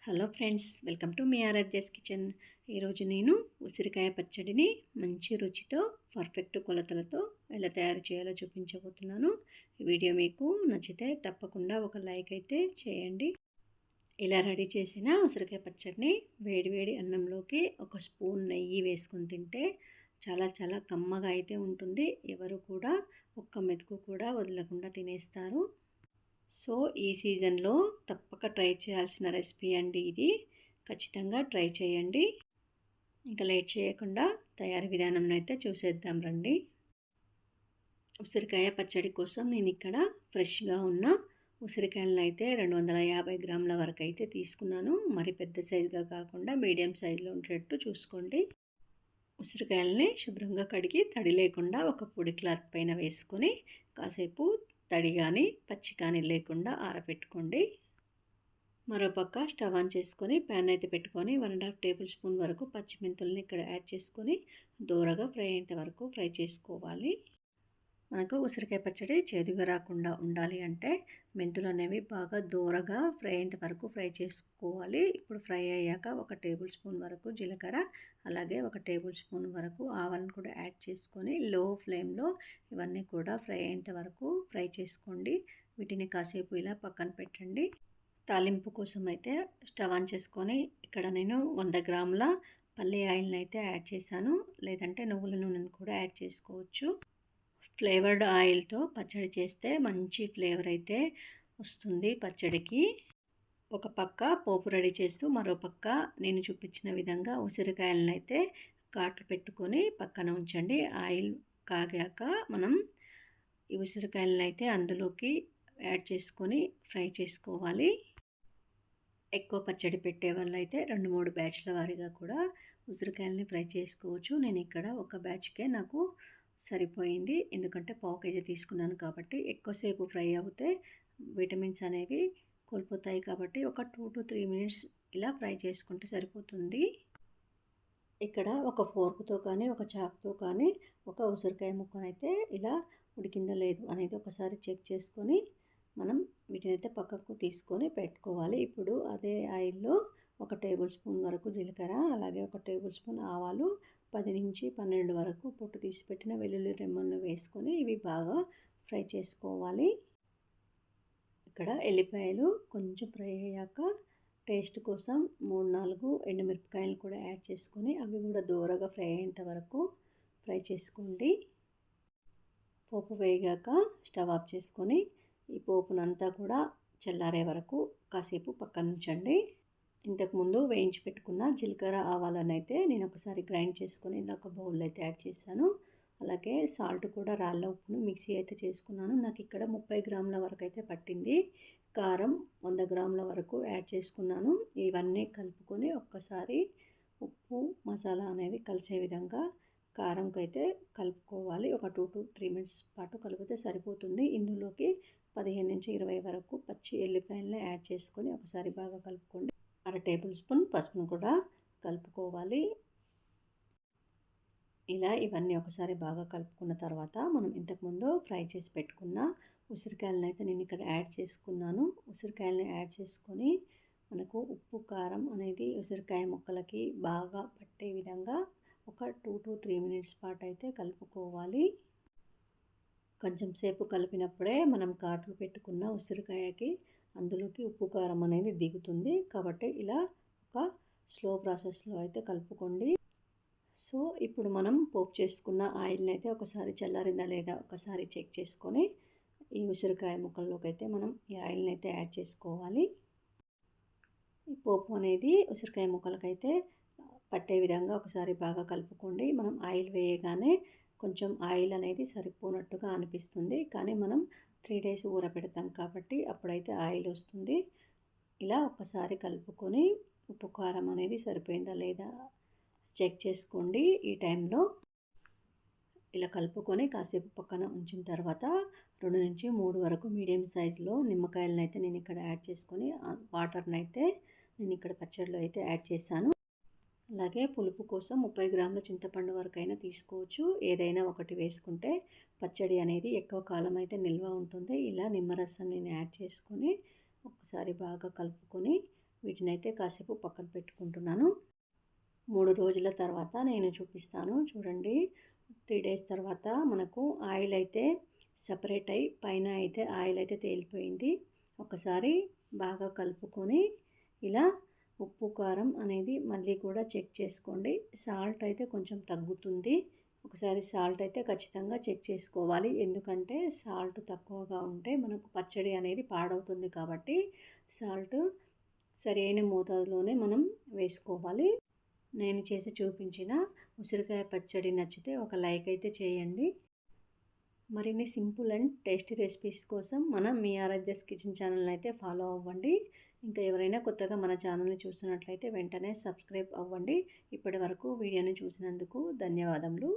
Hello friends, welcome to మీ Aaradhya's kitchen. ఈరోజు నేను ఉసిరికాయ పచ్చడిని మంచి రుచితో పర్ఫెక్ట్ కొలతలతో ఎలా తయారు చేయాలో చూపించబోతున్నాను. ఈ వీడియో మీకు నచ్చితే తప్పకుండా ఒక లైక్ అయితే చేయండి. ఇలా రెడీ చేసిన ఉసిరికాయ పచ్చడిని వేడివేడి అన్నంలోకి ఒక స్పూన్ నెయ్యి వేసుకొని తింటే చాలా చాలా కమ్మగా అయితే ఉంటుంది. ఎవరు కూడా ఒక్క మెతుకు కూడా వదలకుండా తినేస్తారు. సో ఈ సీజన్లో తప్పక ట్రై చేయాల్సిన రెసిపీ అండి ఇది. ఖచ్చితంగా ట్రై చేయండి. ఇంకా లేట్ చేయకుండా తయారీ విధానం అయితే చూసేద్దాం రండి. ఉసిరికాయ పచ్చడి కోసం నేను ఇక్కడ ఫ్రెష్గా ఉన్న ఉసిరికాయలను అయితే 250 గ్రాముల వరకు అయితే తీసుకున్నాను. మరి పెద్ద సైజుగా కాకుండా మీడియం సైజులో ఉండేటట్టు చూసుకోండి. ఉసిరికాయలని శుభ్రంగా కడిగి తడి లేకుండా ఒక పొడి క్లాత్ పైన వేసుకొని కాసేపు తడి కానీ పచ్చి కానీ లేకుండా ఆరబెట్టుకోండి. మరోపక్క స్టవ్ ఆన్ చేసుకొని ప్యాన్ అయితే పెట్టుకొని 1.5 టేబుల్ స్పూన్ వరకు పచ్చిమెంతుల్ని ఇక్కడ యాడ్ చేసుకొని దోరగా ఫ్రై అయ్యేంత వరకు ఫ్రై చేసుకోవాలి. మనకు ఉసిరికాయ పచ్చడి చేదుగా రాకుండా ఉండాలి అంటే మెంతులు అనేవి బాగా దోరగా ఫ్రై అయ్యేంత వరకు ఫ్రై చేసుకోవాలి. ఇప్పుడు ఫ్రై అయ్యాక 1 టేబుల్ స్పూన్ వరకు జీలకర్ర, అలాగే 1 టేబుల్ స్పూన్ వరకు ఆవాలను కూడా యాడ్ చేసుకొని లో ఫ్లేమ్లో ఇవన్నీ కూడా ఫ్రై అయ్యేంత వరకు ఫ్రై చేసుకోండి. వీటిని కాసేపు ఇలా పక్కన పెట్టండి. తాలింపు కోసం అయితే స్టవ్ ఆన్ చేసుకొని ఇక్కడ నేను 100 గ్రాముల పల్లి ఆయిల్ని అయితే యాడ్ చేశాను. లేదంటే నువ్వుల నూనెను కూడా యాడ్ చేసుకోవచ్చు. ఫ్లేవర్డ్ ఆయిల్తో పచ్చడి చేస్తే మంచి ఫ్లేవర్ అయితే వస్తుంది పచ్చడికి. ఒక పక్క పోపు రెడీ చేస్తూ మరో పక్క నేను చూపించిన విధంగా ఉసిరికాయలను అయితే ఘాట్లు పెట్టుకొని పక్కన ఉంచండి. ఆయిల్ కాగాక మనం ఈ ఉసిరికాయలను అయితే అందులోకి యాడ్ చేసుకొని ఫ్రై చేసుకోవాలి. ఎక్కువ పచ్చడి పెట్టే వాళ్ళైతే 2-3 బ్యాచ్ల వారీగా కూడా ఉసిరికాయలని ఫ్రై చేసుకోవచ్చు. నేను ఇక్కడ ఒక బ్యాచ్కే నాకు సరిపోయింది. ఎందుకంటే పావు కేజీ తీసుకున్నాను కాబట్టి ఎక్కువసేపు ఫ్రై అవుతే విటమిన్స్ అనేవి కోల్పోతాయి కాబట్టి ఒక 2 to 3 మినిట్స్ ఇలా ఫ్రై చేసుకుంటే సరిపోతుంది. ఇక్కడ ఒక ఫోర్క్తో కానీ ఒక చాకుతో కానీ ఒక ఉసిరికాయ ముక్కనైతే ఇలా ఉడికిందో లేదు అనేది ఒకసారి చెక్ చేసుకొని మనం వీటినైతే పక్కకు తీసుకొని పెట్టుకోవాలి. ఇప్పుడు అదే ఆయిల్లో 1 టేబుల్ స్పూన్ వరకు జీలకర్ర, అలాగే 1 టేబుల్ స్పూన్ ఆవాలు, 10 నుంచి 12 వరకు పొట్టు తీసి పెట్టిన వెల్లుల్లి రెమ్మలను వేసుకొని ఇవి బాగా ఫ్రై చేసుకోవాలి. ఇక్కడ ఎల్లిపాయలు కొంచెం ఫ్రై అయ్యాక టేస్ట్ కోసం 3-4 ఎండుమిరపకాయలు కూడా యాడ్ చేసుకొని అవి కూడా దోరగా ఫ్రై అయ్యేంత వరకు ఫ్రై చేసుకోండి. పోపు వేగాక స్టవ్ ఆఫ్ చేసుకొని ఈ పోపునంతా కూడా చల్లారే వరకు కాసేపు పక్కన ఉంచండి. ఇంతకుముందు వేయించి పెట్టుకున్న జీలకర్ర ఆవాలను అయితే నేను ఒకసారి గ్రైండ్ చేసుకొని ఇలా ఒక బౌల్ అయితే యాడ్ చేశాను. అలాగే సాల్ట్ కూడా రాళ్ళ ఉప్పును మిక్సీ అయితే చేసుకున్నాను. నాకు ఇక్కడ 30 గ్రాముల వరకు అయితే పట్టింది. కారం 100 గ్రాముల వరకు యాడ్ చేసుకున్నాను. ఇవన్నీ కలుపుకొని ఒక్కసారి ఉప్పు మసాలా అనేది కలిసే విధంగా కారంకి అయితే కలుపుకోవాలి. ఒక 2 to 3 మినిట్స్ పాటు కలిపితే సరిపోతుంది. ఇందులోకి 15 నుంచి 20 వరకు పచ్చి ఎల్లిపాయలను యాడ్ చేసుకొని ఒకసారి బాగా కలుపుకోండి. 1/2 టేబుల్ స్పూన్ పసుపును కూడా కలుపుకోవాలి. ఇలా ఇవన్నీ ఒకసారి బాగా కలుపుకున్న తర్వాత మనం ఇంతకుముందు ఫ్రై చేసి పెట్టుకున్న ఉసిరికాయలను అయితే నేను ఇక్కడ యాడ్ చేసుకున్నాను. ఉసిరికాయలను యాడ్ చేసుకొని మనకు ఉప్పు కారం అనేది ఉసిరికాయ ముక్కలకి బాగా పట్టే విధంగా ఒక 2 to 3 మినిట్స్ పాటు అయితే కలుపుకోవాలి. కొంచెం సేపు కలిపినప్పుడే మనం ఘాట్లు పెట్టుకున్న ఉసిరికాయకి అందులోకి ఉప్పు కారం అనేది దిగుతుంది. కాబట్టి ఇలా ఒక స్లో ప్రాసెస్లో అయితే కలుపుకోండి. సో ఇప్పుడు మనం పోపు చేసుకున్న ఆయిల్ని అయితే ఒకసారి చల్లారిందా లేదా ఒకసారి చెక్ చేసుకొని ఈ ఉసిరికాయ ముక్కల్లోకి అయితే మనం ఈ ఆయిల్ని అయితే యాడ్ చేసుకోవాలి. ఈ పోపు అనేది ఉసిరికాయ ముక్కలకైతే పట్టే విధంగా ఒకసారి బాగా కలుపుకోండి. మనం ఆయిల్ వేయగానే కొంచెం ఆయిల్ అనేది సరిపోనట్టుగా అనిపిస్తుంది, కానీ మనం 3 డేస్ ఊరపెడతాం కాబట్టి అప్పుడైతే ఆయిల్ వస్తుంది. ఇలా ఒకసారి కలుపుకొని ఉప్పు కారం అనేది సరిపోయిందా లేదా చెక్ చేసుకోండి. ఈ టైంలో ఇలా కలుపుకొని కాసేపు పక్కన ఉంచిన తర్వాత 2 నుంచి 3 వరకు మీడియం సైజులో నిమ్మకాయలను అయితే నేను ఇక్కడ యాడ్ చేసుకొని వాటర్ని అయితే నేను ఇక్కడ పచ్చడిలో అయితే యాడ్ చేశాను. అలాగే పులుపు కోసం 30 గ్రాముల చింతపండు వరకైనా తీసుకోవచ్చు. ఏదైనా ఒకటి వేసుకుంటే పచ్చడి అనేది ఎక్కువ కాలం అయితే నిల్వ ఉంటుంది. ఇలా నిమ్మరసం నేను యాడ్ చేసుకొని ఒకసారి బాగా కలుపుకొని వీటిని వీటిని అయితే కాసేపు పక్కన పెట్టుకుంటున్నాను. 3 రోజుల తర్వాత నేను చూపిస్తాను. చూడండి, 3 డేస్ తర్వాత మనకు ఆయిల్ అయితే సపరేట్ అయ్యి పైన అయితే ఆయిల్ అయితే తేలిపోయింది. ఒకసారి బాగా కలుపుకొని ఇలా ఉప్పు కారం అనేది మళ్ళీ కూడా చెక్ చేసుకోండి. సాల్ట్ అయితే కొంచెం తగ్గుతుంది. ఒకసారి సాల్ట్ అయితే ఖచ్చితంగా చెక్ చేసుకోవాలి. ఎందుకంటే సాల్ట్ తక్కువగా ఉంటే మనకు పచ్చడి అనేది పాడవుతుంది కాబట్టి సాల్ట్ సరైన మోతాదులోనే మనం వేసుకోవాలి. నేను చేసి చూపించిన ఉసిరికాయ పచ్చడి నచ్చితే ఒక లైక్ అయితే చేయండి. మరిన్ని సింపుల్ అండ్ టేస్టీ రెసిపీస్ కోసం మీ ఆరాధ్యాస్ కిచెన్ ఛానల్ని అయితే ఫాలో అవ్వండి. ఇంకా ఎవరైనా కొత్తగా మన ఛానల్ని చూస్తున్నట్లయితే వెంటనే సబ్స్క్రైబ్ అవ్వండి. ఇప్పటి వరకు వీడియోని చూసినందుకు ధన్యవాదములు.